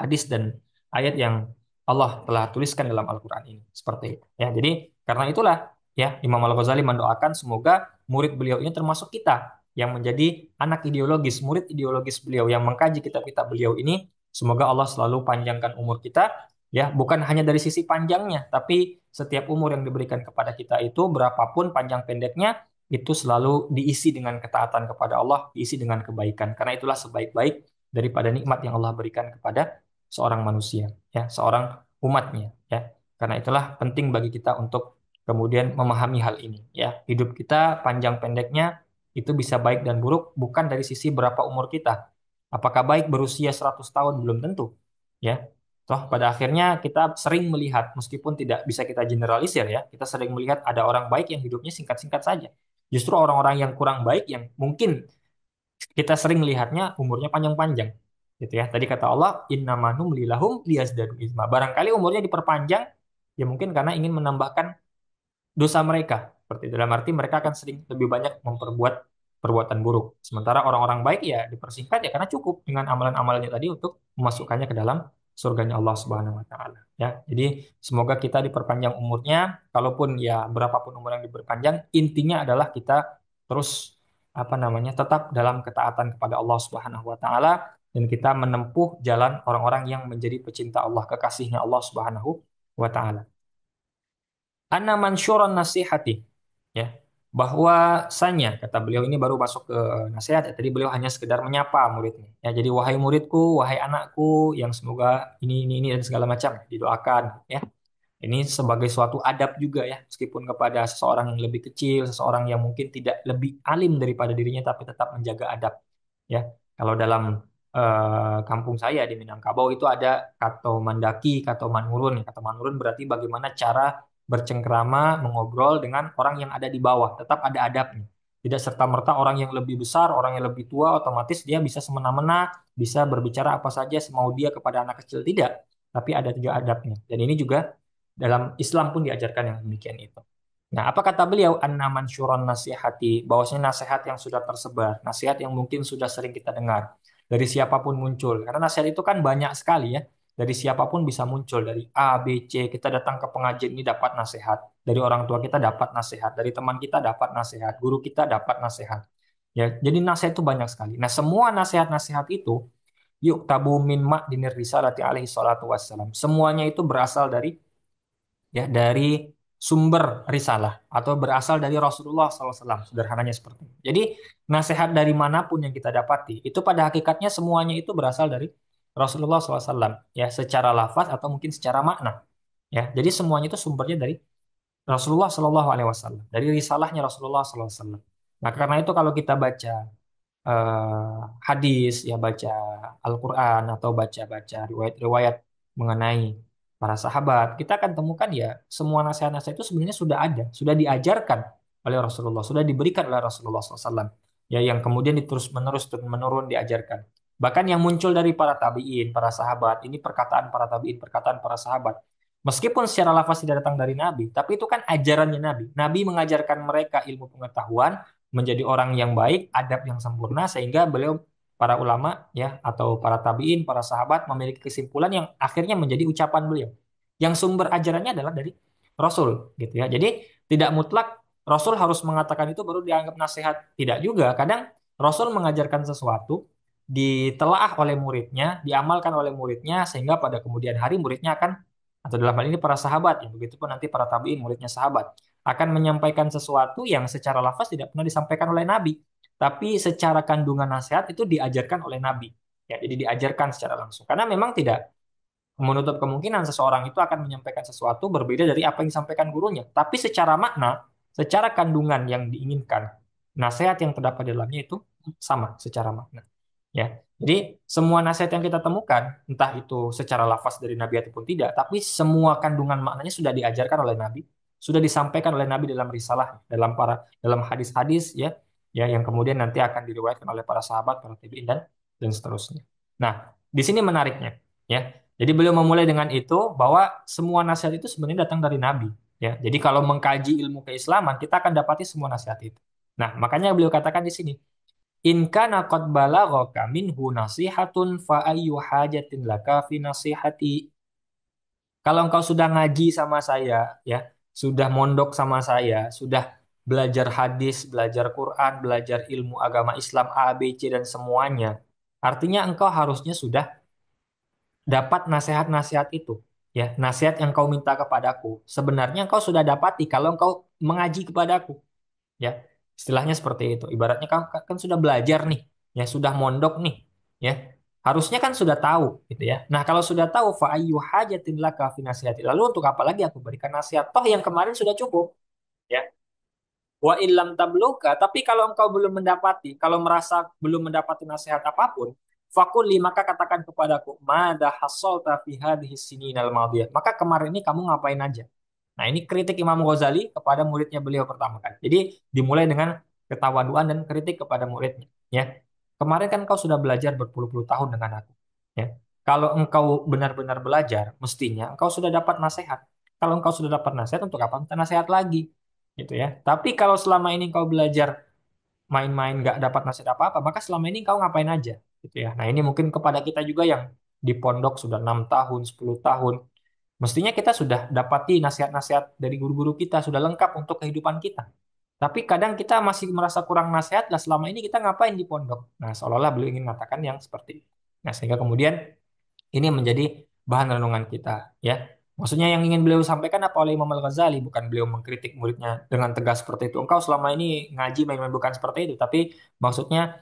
hadis dan ayat yang Allah telah tuliskan dalam Al-Quran ini. Seperti itu. Ya, jadi karena itulah, ya, Imam Al-Ghazali mendoakan semoga murid beliau ini termasuk kita yang menjadi anak ideologis, murid ideologis beliau yang mengkaji kitab-kitab beliau ini. Semoga Allah selalu panjangkan umur kita, ya, bukan hanya dari sisi panjangnya, tapi setiap umur yang diberikan kepada kita itu berapapun panjang pendeknya itu selalu diisi dengan ketaatan kepada Allah, diisi dengan kebaikan. Karena itulah sebaik-baik daripada nikmat yang Allah berikan kepada seorang manusia, ya, seorang umatnya, ya. Karena itulah penting bagi kita untuk kemudian memahami hal ini, ya. Hidup kita panjang pendeknya itu bisa baik dan buruk bukan dari sisi berapa umur kita. Apakah baik berusia 100 tahun belum tentu, ya. Toh pada akhirnya kita sering melihat, meskipun tidak bisa kita generalisir ya, kita sering melihat ada orang baik yang hidupnya singkat-singkat saja. Justru orang-orang yang kurang baik yang mungkin kita sering lihatnya umurnya panjang-panjang. Gitu ya. Tadi kata Allah, innamanum lilahum liyazdadu isma. Barangkali umurnya diperpanjang, ya mungkin karena ingin menambahkan dosa mereka. Seperti dalam arti mereka akan sering lebih banyak memperbuat perbuatan buruk. Sementara orang-orang baik ya dipersingkat ya karena cukup dengan amalan-amalannya tadi untuk memasukkannya ke dalam surganya Allah Subhanahu wa taala. Ya. Jadi semoga kita diperpanjang umurnya, kalaupun ya berapapun umur yang diperpanjang, intinya adalah kita terus apa namanya? Tetap dalam ketaatan kepada Allah Subhanahu wa taala dan kita menempuh jalan orang-orang yang menjadi pecinta Allah, kekasihnya Allah Subhanahu wa taala. Anna mansyuran nasihati, ya, bahwasanya kata beliau ini baru masuk ke nasihat ya. Tadi beliau hanya sekedar menyapa muridnya ya, jadi wahai muridku, wahai anakku yang semoga ini dan segala macam didoakan ya. Ini sebagai suatu adab juga ya, meskipun kepada seseorang yang lebih kecil, seseorang yang mungkin tidak lebih alim daripada dirinya, tapi tetap menjaga adab. Ya, kalau dalam kampung saya di Minangkabau itu ada kato mandaki, kato manurun. Kato manurun berarti bagaimana cara bercengkrama, mengobrol dengan orang yang ada di bawah, tetap ada adabnya. Tidak serta-merta orang yang lebih besar, orang yang lebih tua, otomatis dia bisa semena-mena, bisa berbicara apa saja semau dia kepada anak kecil. Tidak, tapi ada juga adabnya. Dan ini juga dalam Islam pun diajarkan yang demikian itu. Nah, apa kata beliau? An-naman syuron nasihati, bahwasanya nasihat yang sudah tersebar, nasihat yang mungkin sudah sering kita dengar, dari siapapun muncul. Karena nasihat itu kan banyak sekali ya. Dari siapapun bisa muncul, dari A, B, C, kita datang ke pengajian ini dapat nasihat. Dari orang tua kita dapat nasihat, dari teman kita dapat nasihat, guru kita dapat nasihat. Ya, jadi nasihat itu banyak sekali. Nah, semua nasihat-nasihat itu yuk tabu min dinir risalati alaihi salatu wassalam. Semuanya itu berasal dari ya dari sumber risalah atau berasal dari Rasulullah SAW, sederhananya seperti itu. Jadi nasihat dari manapun yang kita dapati itu pada hakikatnya semuanya itu berasal dari Rasulullah SAW ya, secara lafaz atau mungkin secara makna ya. Jadi semuanya itu sumbernya dari Rasulullah SAW, dari risalahnya Rasulullah SAW. Nah, karena itu kalau kita baca hadis, ya baca Al-Quran atau baca-baca riwayat-riwayat mengenai para sahabat, kita akan temukan ya semua nasihat-nasihat itu sebenarnya sudah ada, sudah diajarkan oleh Rasulullah, sudah diberikan oleh Rasulullah SAW. Ya, yang kemudian diterus menerus turun menurun diajarkan. Bahkan yang muncul dari para tabiin, para sahabat, ini perkataan para tabiin, perkataan para sahabat. Meskipun secara lafaz tidak datang dari Nabi, tapi itu kan ajarannya Nabi. Nabi mengajarkan mereka ilmu pengetahuan, menjadi orang yang baik, adab yang sempurna, sehingga beliau para ulama ya atau para tabiin, para sahabat memiliki kesimpulan yang akhirnya menjadi ucapan beliau. Yang sumber ajarannya adalah dari Rasul gitu ya. Jadi tidak mutlak Rasul harus mengatakan itu baru dianggap nasihat. Tidak juga. Kadang Rasul mengajarkan sesuatu ditelaah oleh muridnya, diamalkan oleh muridnya sehingga pada kemudian hari muridnya akan atau dalam hal ini para sahabat ya, begitupun nanti para tabiin muridnya sahabat akan menyampaikan sesuatu yang secara lafaz tidak pernah disampaikan oleh Nabi, tapi secara kandungan nasihat itu diajarkan oleh Nabi. Ya, jadi diajarkan secara langsung. Karena memang tidak menutup kemungkinan seseorang itu akan menyampaikan sesuatu berbeda dari apa yang disampaikan gurunya. Tapi secara makna, secara kandungan yang diinginkan, nasihat yang terdapat di dalamnya itu sama secara makna. Ya, jadi semua nasihat yang kita temukan, entah itu secara lafaz dari Nabi ataupun tidak, tapi semua kandungan maknanya sudah diajarkan oleh Nabi, sudah disampaikan oleh Nabi dalam risalah, dalam hadis-hadis ya, ya yang kemudian nanti akan diriwayatkan oleh para sahabat, para tabi'in dan seterusnya. Nah, di sini menariknya, ya. Jadi beliau memulai dengan itu bahwa semua nasihat itu sebenarnya datang dari Nabi, ya. Jadi kalau mengkaji ilmu keislaman, kita akan dapati semua nasihat itu. Nah, makanya beliau katakan di sini, in kana qad balaghaka minhu nasihatun fa ayyu hajatin laka fi nasihati. Kalau engkau sudah ngaji sama saya, ya, sudah mondok sama saya, sudah belajar hadis, belajar Quran, belajar ilmu agama Islam A, B, C dan semuanya, artinya engkau harusnya sudah dapat nasihat-nasihat itu. Ya, nasihat yang kau minta kepadaku. Sebenarnya engkau sudah dapati kalau engkau mengaji kepadaku. Ya, istilahnya seperti itu. Ibaratnya kan, kan sudah belajar nih, ya sudah mondok nih, ya harusnya kan sudah tahu gitu ya. Nah, kalau sudah tahu fa ayyu hajatin laka fi nasihati, lalu untuk apa lagi aku berikan nasihat, toh yang kemarin sudah cukup, ya. Wa illam tabluka, tapi kalau engkau belum mendapati, kalau merasa belum mendapati nasihat apapun, Fakuli maka katakan kepadaku, mada hasolta fi hadhihi sininal madiyah. Maka kemarin ini kamu ngapain aja? Nah, ini kritik Imam Ghazali kepada muridnya beliau pertama kali. Jadi dimulai dengan ketawaduan dan kritik kepada muridnya. Ya, kemarin kan kau sudah belajar berpuluh-puluh tahun dengan aku. Ya, kalau engkau benar-benar belajar, mestinya engkau sudah dapat nasihat. Kalau engkau sudah dapat nasihat, untuk apa minta nasihat lagi? Gitu ya. Tapi kalau selama ini engkau belajar main-main nggak dapat nasihat apa-apa, maka selama ini kau ngapain aja gitu ya. Nah, ini mungkin kepada kita juga yang di pondok sudah 6 tahun, 10 tahun. Mestinya kita sudah dapati nasihat-nasihat dari guru-guru kita, sudah lengkap untuk kehidupan kita. Tapi kadang kita masih merasa kurang nasihat, lah selama ini kita ngapain di pondok? Nah, seolah-olah beliau ingin mengatakan yang seperti itu. Nah, sehingga kemudian ini menjadi bahan renungan kita, ya. Maksudnya yang ingin beliau sampaikan apa oleh Imam Al-Ghazali, bukan beliau mengkritik muridnya dengan tegas seperti itu. Engkau selama ini ngaji main-main bukan seperti itu, tapi maksudnya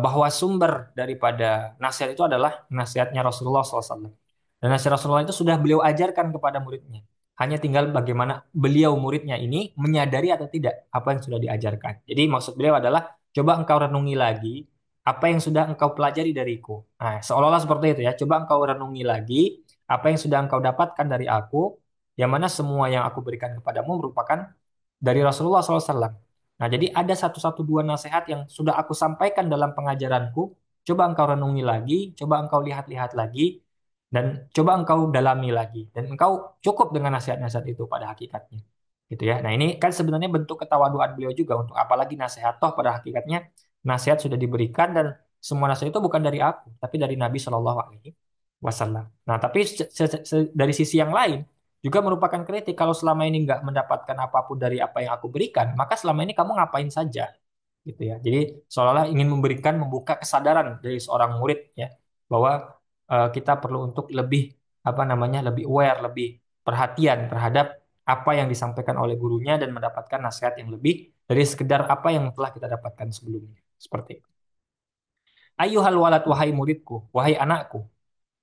bahwa sumber daripada nasihat itu adalah nasihatnya Rasulullah SAW. Dan nasihat Rasulullah itu sudah beliau ajarkan kepada muridnya. Hanya tinggal bagaimana beliau muridnya ini menyadari atau tidak apa yang sudah diajarkan. Jadi maksud beliau adalah coba engkau renungi lagi apa yang sudah engkau pelajari dariku. Nah, seolah-olah seperti itu ya. Coba engkau renungi lagi apa yang sudah engkau dapatkan dari aku, yang mana semua yang aku berikan kepadamu merupakan dari Rasulullah SAW. Nah, jadi ada satu dua nasihat yang sudah aku sampaikan dalam pengajaranku. Coba engkau renungi lagi, coba engkau lihat-lihat lagi, dan coba engkau dalami lagi. Dan engkau cukup dengan nasihat-nasihat itu pada hakikatnya. Gitu ya. Nah, ini kan sebenarnya bentuk ketawaduan beliau juga untuk apalagi nasihat. Toh pada hakikatnya nasihat sudah diberikan dan semua nasihat itu bukan dari aku, tapi dari Nabi Shallallahu Alaihi Wasallam. Nah, tapi dari sisi yang lain, juga merupakan kritik kalau selama ini nggak mendapatkan apapun dari apa yang aku berikan, maka selama ini kamu ngapain saja gitu ya. Jadi seolah-olah ingin memberikan membuka kesadaran dari seorang murid ya bahwa kita perlu untuk lebih apa namanya lebih aware, lebih perhatian terhadap apa yang disampaikan oleh gurunya dan mendapatkan nasihat yang lebih dari sekedar apa yang telah kita dapatkan sebelumnya. Seperti itu. Ayyuhal walad wahai muridku, wahai anakku,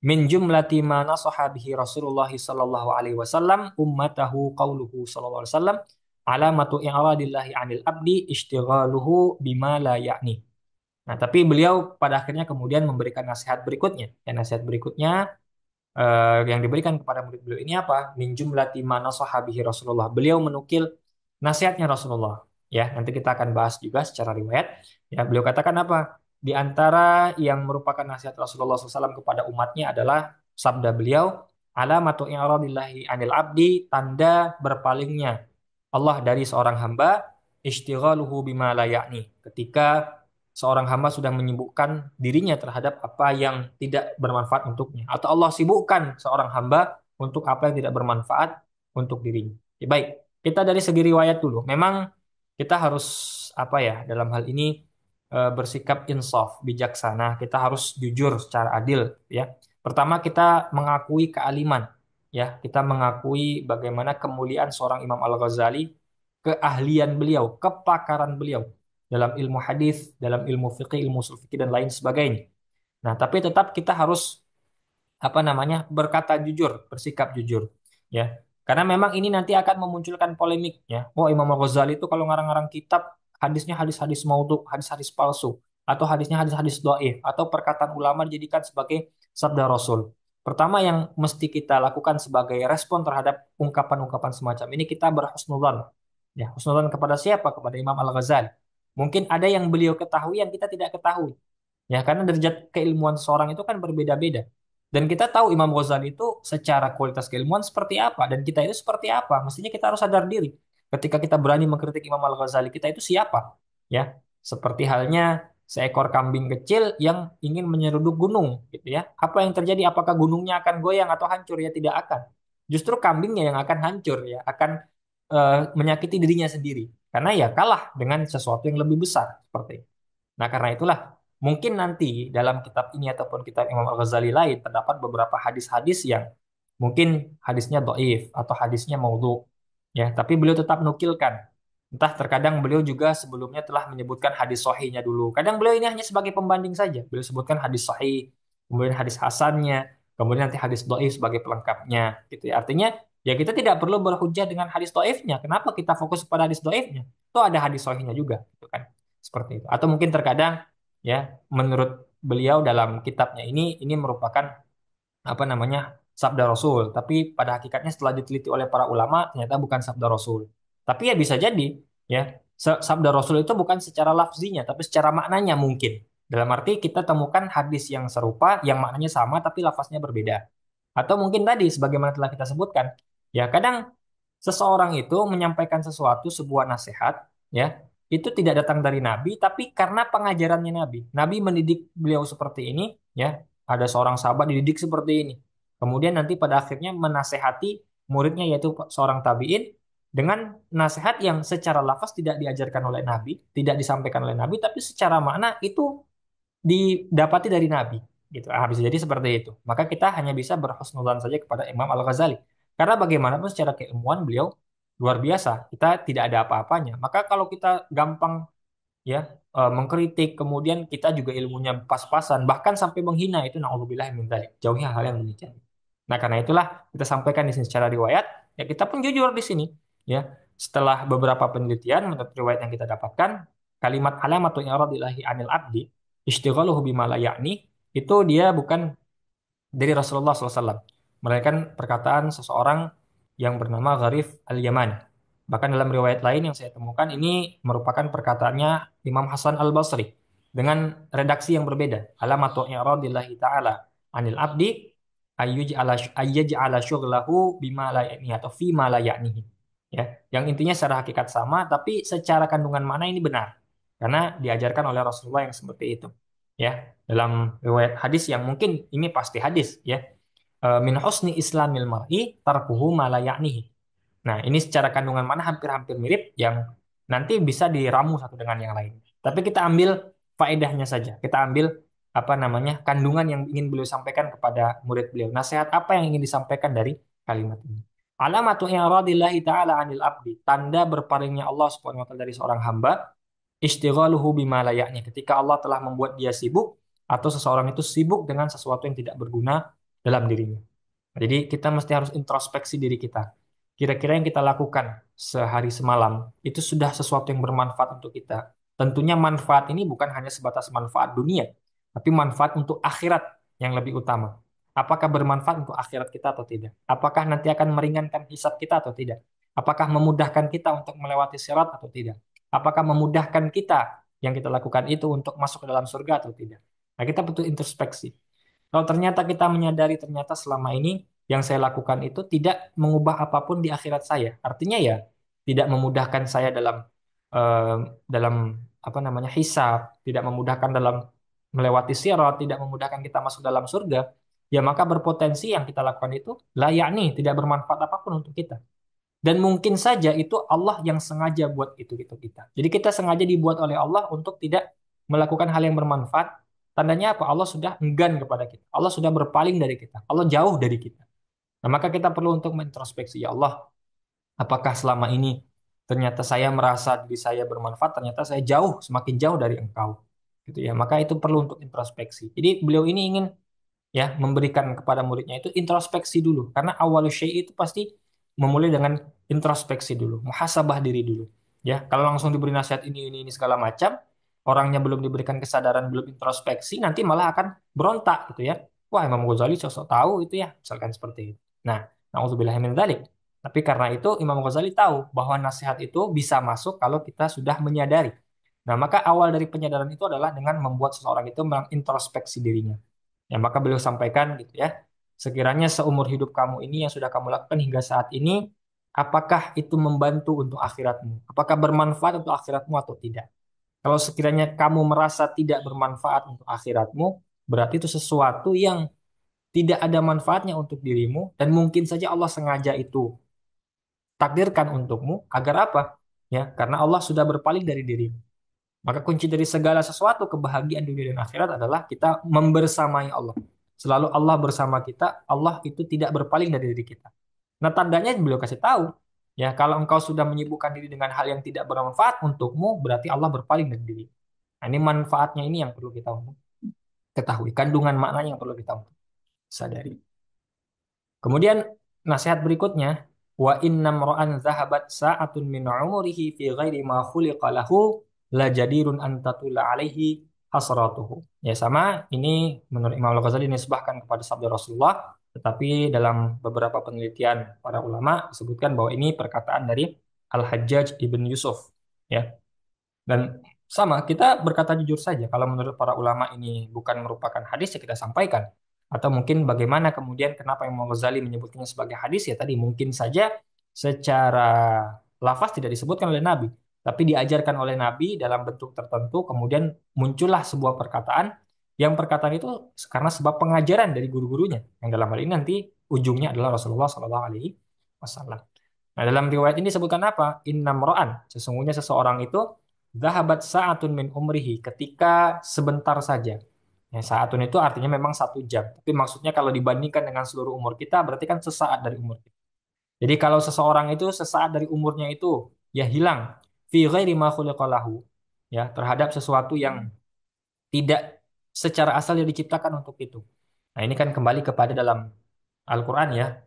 min jumlati ma nasaha bihi Rasulullah sallallahu alaihi wasallam ummatahu qauluhu sallallahu alaihi wasallam alamatu i'radillahi 'anil abdi istighaluhu bima la ya'ni. Nah, tapi beliau pada akhirnya kemudian memberikan nasihat berikutnya. Ya, nasihat berikutnya yang diberikan kepada murid beliau ini apa? Min jumlati ma nasaha bihi Rasulullah. Beliau menukil nasihatnya Rasulullah. Ya, nanti kita akan bahas juga secara riwayat. Ya, beliau katakan apa? Di antara yang merupakan nasihat Rasulullah SAW kepada umatnya adalah sabda beliau, alamatu i'radillahi anil abdi, tanda berpalingnya Allah dari seorang hamba, istighaluhu bima la ya'ni. Ketika seorang hamba sudah menyibukkan dirinya terhadap apa yang tidak bermanfaat untuknya. Atau Allah sibukkan seorang hamba untuk apa yang tidak bermanfaat untuk dirinya. Ya, baik, kita dari segi riwayat dulu. Memang kita harus apa ya dalam hal ini bersikap insaf, bijaksana. Kita harus jujur secara adil ya. Pertama kita mengakui kealiman ya. Kita mengakui bagaimana kemuliaan seorang Imam Al-Ghazali, keahlian beliau, kepakaran beliau dalam ilmu hadis, dalam ilmu fikih, ilmu usul fikih dan lain sebagainya. Nah, tapi tetap kita harus apa namanya berkata jujur, bersikap jujur, ya. Karena memang ini nanti akan memunculkan polemik, ya. Oh, Imam Al-Ghazali itu kalau ngarang-ngarang kitab hadisnya hadis-hadis maudhu, hadis-hadis palsu, atau hadisnya hadis-hadis dhaif, atau perkataan ulama dijadikan sebagai sabda Rasul. Pertama yang mesti kita lakukan sebagai respon terhadap ungkapan-ungkapan semacam ini kita berhusnudzan. Ya, husnudzan kepada siapa? Kepada Imam Al-Ghazali. Mungkin ada yang beliau ketahui yang kita tidak ketahui. Ya, karena derajat keilmuan seseorang itu kan berbeda-beda. Dan kita tahu Imam Ghazali itu secara kualitas keilmuan seperti apa dan kita itu seperti apa. Mestinya kita harus sadar diri. Ketika kita berani mengkritik Imam Al-Ghazali, kita itu siapa? Ya, seperti halnya seekor kambing kecil yang ingin menyeruduk gunung, gitu ya. Apa yang terjadi? Apakah gunungnya akan goyang atau hancur? Ya tidak akan. Justru kambingnya yang akan hancur ya, akan menyakiti dirinya sendiri. Karena ya kalah dengan sesuatu yang lebih besar seperti itu. Nah, karena itulah mungkin nanti dalam kitab ini ataupun kitab Imam Al-Ghazali lain terdapat beberapa hadis-hadis yang mungkin hadisnya dhaif atau hadisnya maudhu. Ya, tapi beliau tetap nukilkan. Entah terkadang beliau juga sebelumnya telah menyebutkan hadis sahihnya dulu. Kadang beliau ini hanya sebagai pembanding saja. Beliau sebutkan hadis sahih, kemudian hadis hasannya, kemudian nanti hadis dhaif sebagai pelengkapnya gitu ya. Artinya ya kita tidak perlu berhujjah dengan hadis dhaifnya. Kenapa kita fokus pada hadis dhaifnya? Itu ada hadis sahihnya juga gitu kan. Seperti itu. Atau mungkin terkadang ya menurut beliau dalam kitabnya ini merupakan apa namanya sabda Rasul, tapi pada hakikatnya setelah diteliti oleh para ulama ternyata bukan sabda Rasul. Tapi ya bisa jadi ya sabda Rasul itu bukan secara lafzinya, tapi secara maknanya mungkin. Dalam arti kita temukan hadis yang serupa, yang maknanya sama tapi lafaznya berbeda. Atau mungkin tadi sebagaimana telah kita sebutkan, ya kadang seseorang itu menyampaikan sesuatu, sebuah nasihat, ya, itu tidak datang dari Nabi, tapi karena pengajarannya Nabi. Nabi mendidik beliau seperti ini, ya, ada seorang sahabat dididik seperti ini. Kemudian nanti pada akhirnya menasehati muridnya yaitu seorang tabiin dengan nasihat yang secara lafaz tidak diajarkan oleh Nabi, tidak disampaikan oleh Nabi, tapi secara makna itu didapati dari Nabi gitu. Bisa jadi seperti itu. Maka kita hanya bisa berhusnudzan saja kepada Imam Al-Ghazali. Karena bagaimanapun secara keilmuan beliau luar biasa. Kita tidak ada apa-apanya. Maka kalau kita gampang ya mengkritik, kemudian kita juga ilmunya pas-pasan, bahkan sampai menghina itu naudzubillah min dzalik. Jauhi hal yang demikian. Nah, karena itulah kita sampaikan di sini secara riwayat, ya kita pun jujur di sini, ya. Setelah beberapa penelitian menurut riwayat yang kita dapatkan, kalimat alamatu i'radillahi anil abdi istighaluhu bima la ya'ni itu dia bukan dari Rasulullah SAW. Melainkan perkataan seseorang yang bernama Gharif Al-Yamani. Bahkan dalam riwayat lain yang saya temukan ini merupakan perkataannya Imam Hasan Al-Basri dengan redaksi yang berbeda. Alamatu i'radillahi ta'ala anil abdi ayyaj'ala syughlahu bima la ya'ni atau fi ma la ya'nihi. Ya, yang intinya secara hakikat sama tapi secara kandungan makna ini benar. Karena diajarkan oleh Rasulullah yang seperti itu. Ya, dalam riwayat hadis yang mungkin ini pasti hadis ya. Min husni islamil mar'i tarkuhu ma la ya'nihi. Nah, ini secara kandungan mana hampir-hampir mirip yang nanti bisa diramu satu dengan yang lain. Tapi kita ambil faedahnya saja. Kita ambil apa namanya kandungan yang ingin beliau sampaikan kepada murid beliau. Nasihat apa yang ingin disampaikan dari kalimat ini? Alamatu i'radillahi ta'ala 'anil abdi. Tanda berpalingnya Allah Subhanahu wa taala dari seorang hamba, istighaluhu bima la ya'ni. Ketika Allah telah membuat dia sibuk atau seseorang itu sibuk dengan sesuatu yang tidak berguna dalam dirinya. Jadi kita mesti harus introspeksi diri kita. Kira-kira yang kita lakukan sehari semalam itu sudah sesuatu yang bermanfaat untuk kita. Tentunya manfaat ini bukan hanya sebatas manfaat dunia, tapi manfaat untuk akhirat yang lebih utama. Apakah bermanfaat untuk akhirat kita atau tidak? Apakah nanti akan meringankan hisab kita atau tidak? Apakah memudahkan kita untuk melewati sirat atau tidak? Apakah memudahkan kita yang kita lakukan itu untuk masuk ke dalam surga atau tidak? Nah, kita butuh introspeksi. Kalau ternyata kita menyadari ternyata selama ini yang saya lakukan itu tidak mengubah apapun di akhirat saya. Artinya ya tidak memudahkan saya eh, dalam apa namanya hisab, tidak memudahkan dalam melewati sirat, tidak memudahkan kita masuk dalam surga. Ya maka berpotensi yang kita lakukan itu layak nih, tidak bermanfaat apapun untuk kita. Dan mungkin saja itu Allah yang sengaja buat itu gitu kita. Jadi kita sengaja dibuat oleh Allah untuk tidak melakukan hal yang bermanfaat. Tandanya apa? Allah sudah enggan kepada kita. Allah sudah berpaling dari kita. Allah jauh dari kita. Nah, maka kita perlu untuk mengintrospeksi. Ya Allah, apakah selama ini ternyata saya merasa diri saya bermanfaat, ternyata saya jauh, semakin jauh dari Engkau. Gitu ya. Maka itu perlu untuk introspeksi. Jadi beliau ini ingin ya memberikan kepada muridnya itu introspeksi dulu karena awal syai itu pasti memulai dengan introspeksi dulu, muhasabah diri dulu. Ya, kalau langsung diberi nasihat ini segala macam, orangnya belum diberikan kesadaran, belum introspeksi, nanti malah akan berontak gitu ya. Wah, Imam Ghazali sosok tahu itu ya, misalkan seperti itu. Nah, nauzubillah min dzalik. Tapi karena itu Imam Ghazali tahu bahwa nasihat itu bisa masuk kalau kita sudah menyadari. Nah, maka awal dari penyadaran itu adalah dengan membuat seseorang itu mengintrospeksi dirinya. Ya, maka beliau sampaikan gitu ya. Sekiranya seumur hidup kamu ini yang sudah kamu lakukan hingga saat ini, apakah itu membantu untuk akhiratmu? Apakah bermanfaat untuk akhiratmu atau tidak? Kalau sekiranya kamu merasa tidak bermanfaat untuk akhiratmu, berarti itu sesuatu yang tidak ada manfaatnya untuk dirimu dan mungkin saja Allah sengaja itu takdirkan untukmu agar apa? Ya, karena Allah sudah berpaling dari dirimu. Maka kunci dari segala sesuatu kebahagiaan dunia dan akhirat adalah kita membersamai Allah. Selalu Allah bersama kita, Allah itu tidak berpaling dari diri kita. Nah, tandanya beliau kasih tahu, ya kalau engkau sudah menyibukkan diri dengan hal yang tidak bermanfaat untukmu, berarti Allah berpaling dari diri. Nah, ini manfaatnya ini yang perlu kita ketahui, kandungan maknanya yang perlu kita sadari. Kemudian nasihat berikutnya, wa innam ra'an zahabat sa'atun min umurihi fi ghairi ma khuliqa lahu la jadirun an tatula alaihi hasratuhu. Ya sama, ini menurut Imam Al-Ghazali dinisbahkan kepada sabda Rasulullah, tetapi dalam beberapa penelitian para ulama disebutkan bahwa ini perkataan dari Al-Hajjaj ibn Yusuf. Ya, dan sama, kita berkata jujur saja, kalau menurut para ulama ini bukan merupakan hadis, ya kita sampaikan. Atau mungkin bagaimana kemudian kenapa Imam Ghazali menyebutnya sebagai hadis, ya tadi mungkin saja secara lafaz tidak disebutkan oleh Nabi, tapi diajarkan oleh Nabi dalam bentuk tertentu, kemudian muncullah sebuah perkataan, yang perkataan itu karena sebab pengajaran dari guru-gurunya, yang dalam hal ini nanti ujungnya adalah Rasulullah SAW. Nah, dalam riwayat ini disebutkan apa? Innam ro'an. Sesungguhnya seseorang itu zahabat sa'atun min umrihi. Ketika sebentar saja. Ya, sa'atun itu artinya memang 1 jam. Tapi maksudnya kalau dibandingkan dengan seluruh umur kita, berarti kan sesaat dari umur kita. Jadi kalau seseorang itu sesaat dari umurnya itu, ya hilang. Fi ghairi ma khuliqa lahu. Ya, terhadap sesuatu yang tidak secara asal dia diciptakan untuk itu. Nah, ini kan kembali kepada dalam Al-Quran ya.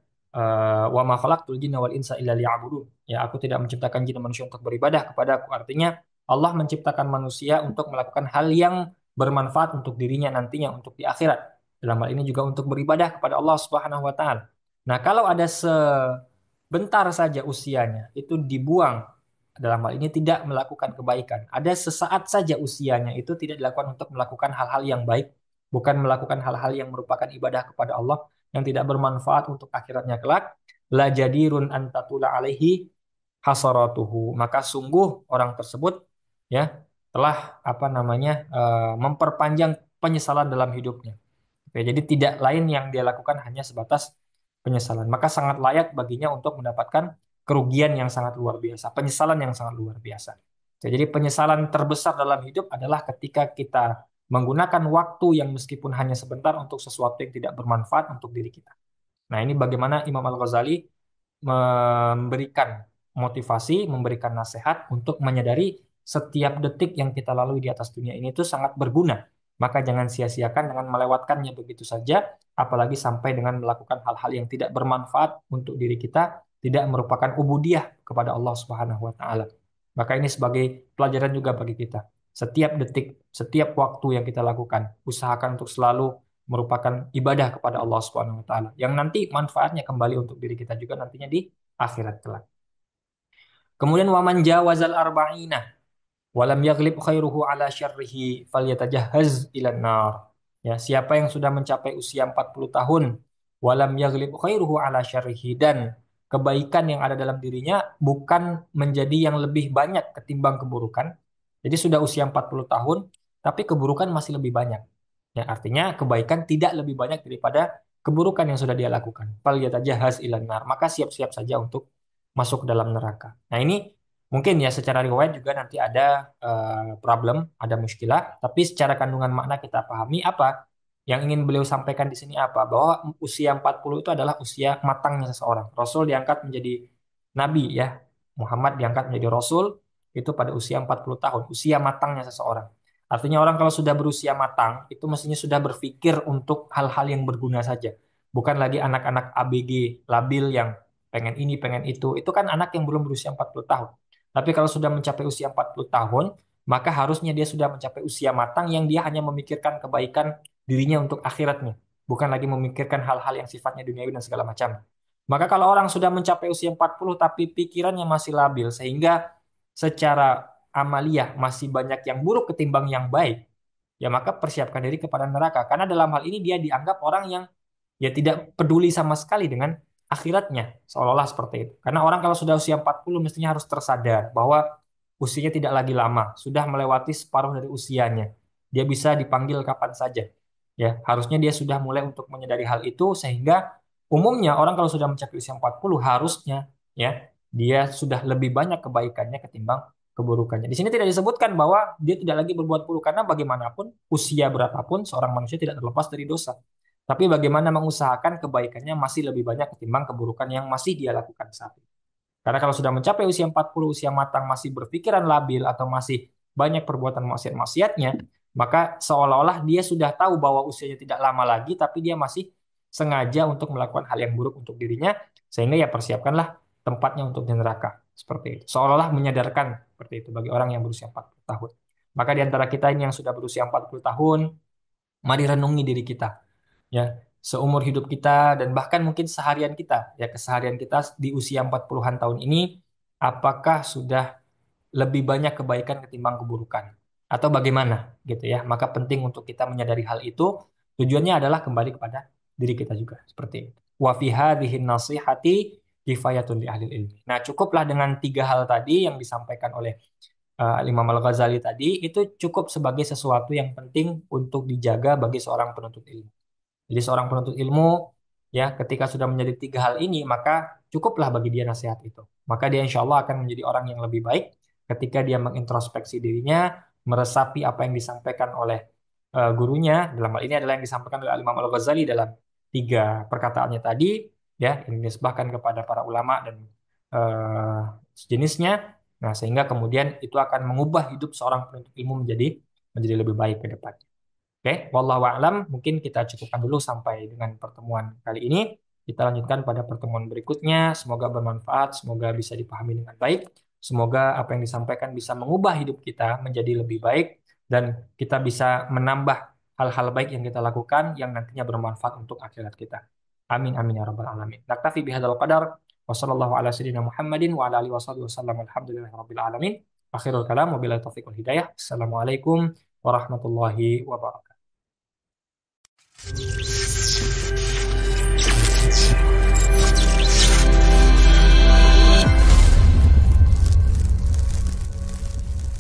Wa ma khalaqtul jinna wal insa illa liya'budun. Ya, aku tidak menciptakan jin dan manusia untuk beribadah kepada aku. Artinya Allah menciptakan manusia untuk melakukan hal yang bermanfaat untuk dirinya nantinya untuk di akhirat. Dalam hal ini juga untuk beribadah kepada Allah Subhanahu wa taala. Nah, kalau ada sebentar saja usianya itu dibuang dalam hal ini tidak melakukan kebaikan. Ada sesaat saja usianya itu tidak dilakukan untuk melakukan hal-hal yang baik, bukan melakukan hal-hal yang merupakan ibadah kepada Allah yang tidak bermanfaat untuk akhiratnya kelak. La jadirun antatula alaihi hasaratuhu. Maka sungguh orang tersebut ya telah apa namanya memperpanjang penyesalan dalam hidupnya. Oke, jadi tidak lain yang dia lakukan hanya sebatas penyesalan. Maka sangat layak baginya untuk mendapatkan kerugian yang sangat luar biasa, penyesalan yang sangat luar biasa. Oke, jadi penyesalan terbesar dalam hidup adalah ketika kita menggunakan waktu yang meskipun hanya sebentar untuk sesuatu yang tidak bermanfaat untuk diri kita. Nah, ini bagaimana Imam Al-Ghazali memberikan motivasi, memberikan nasihat untuk menyadari setiap detik yang kita lalui di atas dunia ini itu sangat berguna. Maka jangan sia-siakan dengan melewatkannya begitu saja, apalagi sampai dengan melakukan hal-hal yang tidak bermanfaat untuk diri kita, tidak merupakan ubudiyah kepada Allah Subhanahu wa taala. Maka ini sebagai pelajaran juga bagi kita. Setiap detik, setiap waktu yang kita lakukan, usahakan untuk selalu merupakan ibadah kepada Allah Subhanahu wa taala yang nanti manfaatnya kembali untuk diri kita juga nantinya di akhirat kelak. Kemudian waman jawazal arba'ina walam yaglib khairuhu ala syarrihi falyatajahhaz ilan nar. Ya, siapa yang sudah mencapai usia 40 tahun walam yaglib khairuhu ala syarrihi dan kebaikan yang ada dalam dirinya bukan menjadi yang lebih banyak ketimbang keburukan. Jadi sudah usia 40 tahun tapi keburukan masih lebih banyak. Ya, artinya kebaikan tidak lebih banyak daripada keburukan yang sudah dia lakukan. Falyatajahhaz ilan nar. Maka siap-siap saja untuk masuk ke dalam neraka. Nah, ini mungkin ya secara riwayat juga nanti ada problem, ada muskilah, tapi secara kandungan makna kita pahami apa yang ingin beliau sampaikan di sini apa? Bahwa usia 40 itu adalah usia matangnya seseorang. Rasul diangkat menjadi nabi ya. Muhammad diangkat menjadi rasul itu pada usia 40 tahun, usia matangnya seseorang. Artinya orang kalau sudah berusia matang itu mestinya sudah berpikir untuk hal-hal yang berguna saja. Bukan lagi anak-anak ABG labil yang pengen ini, pengen itu. Itu kan anak yang belum berusia 40 tahun. Tapi kalau sudah mencapai usia 40 tahun, maka harusnya dia sudah mencapai usia matang yang dia hanya memikirkan kebaikan dirinya untuk akhiratnya. Bukan lagi memikirkan hal-hal yang sifatnya duniawi dan segala macam. Maka kalau orang sudah mencapai usia 40 tapi pikirannya masih labil sehingga secara amaliyah masih banyak yang buruk ketimbang yang baik, ya maka persiapkan diri kepada neraka. Karena dalam hal ini dia dianggap orang yang ya tidak peduli sama sekali dengan akhiratnya, seolah-olah seperti itu. Karena orang kalau sudah usia 40 mestinya harus tersadar bahwa usianya tidak lagi lama, sudah melewati separuh dari usianya. Dia bisa dipanggil kapan saja. Ya, harusnya dia sudah mulai untuk menyadari hal itu sehingga umumnya orang kalau sudah mencapai usia 40 harusnya ya dia sudah lebih banyak kebaikannya ketimbang keburukannya. Di sini tidak disebutkan bahwa dia tidak lagi berbuat buruk karena bagaimanapun usia berapapun seorang manusia tidak terlepas dari dosa. Tapi bagaimana mengusahakan kebaikannya masih lebih banyak ketimbang keburukan yang masih dia lakukan saat ini. Karena kalau sudah mencapai usia 40, usia matang masih berpikiran labil atau masih banyak perbuatan maksiat-maksiatnya, maka seolah-olah dia sudah tahu bahwa usianya tidak lama lagi, tapi dia masih sengaja untuk melakukan hal yang buruk untuk dirinya, sehingga ya persiapkanlah tempatnya untuk di neraka. Seperti itu. Seolah-olah menyadarkan seperti itu bagi orang yang berusia 40 tahun. Maka di antara kita ini yang sudah berusia 40 tahun, mari renungi diri kita, ya. Seumur hidup kita dan bahkan mungkin seharian kita, ya keseharian kita di usia 40-an tahun ini, apakah sudah lebih banyak kebaikan ketimbang keburukan atau bagaimana gitu ya. Maka penting untuk kita menyadari hal itu. Tujuannya adalah kembali kepada diri kita juga seperti itu. Wa fi hadhihi nasihati kifayatun li ahli ilmi. Nah, cukuplah dengan tiga hal tadi yang disampaikan oleh Imam Al-Ghazali tadi, itu cukup sebagai sesuatu yang penting untuk dijaga bagi seorang penuntut ilmu. Jadi seorang penuntut ilmu, ya ketika sudah menjadi tiga hal ini, maka cukuplah bagi dia nasihat itu. Maka dia insya Allah akan menjadi orang yang lebih baik ketika dia mengintrospeksi dirinya, meresapi apa yang disampaikan oleh gurunya. Dalam hal ini adalah yang disampaikan oleh Imam Al-Ghazali dalam tiga perkataannya tadi, ya yang dinisbahkan kepada para ulama dan eh, sejenisnya. Nah, sehingga kemudian itu akan mengubah hidup seorang penuntut ilmu menjadi lebih baik ke depan. Oke, wallahu a'lam. Mungkin kita cukupkan dulu sampai dengan pertemuan kali ini. Kita lanjutkan pada pertemuan berikutnya. Semoga bermanfaat, semoga bisa dipahami dengan baik. Semoga apa yang disampaikan bisa mengubah hidup kita menjadi lebih baik dan kita bisa menambah hal-hal baik yang kita lakukan yang nantinya bermanfaat untuk akhirat kita. Amin amin ya rabbal alamin. Naktafi bihadzal qadar. Wassallallahu ala sayyidina Muhammadin wa ala alihi wasallam. Alhamdulillahi rabbil alamin. Akhirul kalam wabillahi taufiq wal hidayah. Assalamualaikum warahmatullahi wabarakatuh.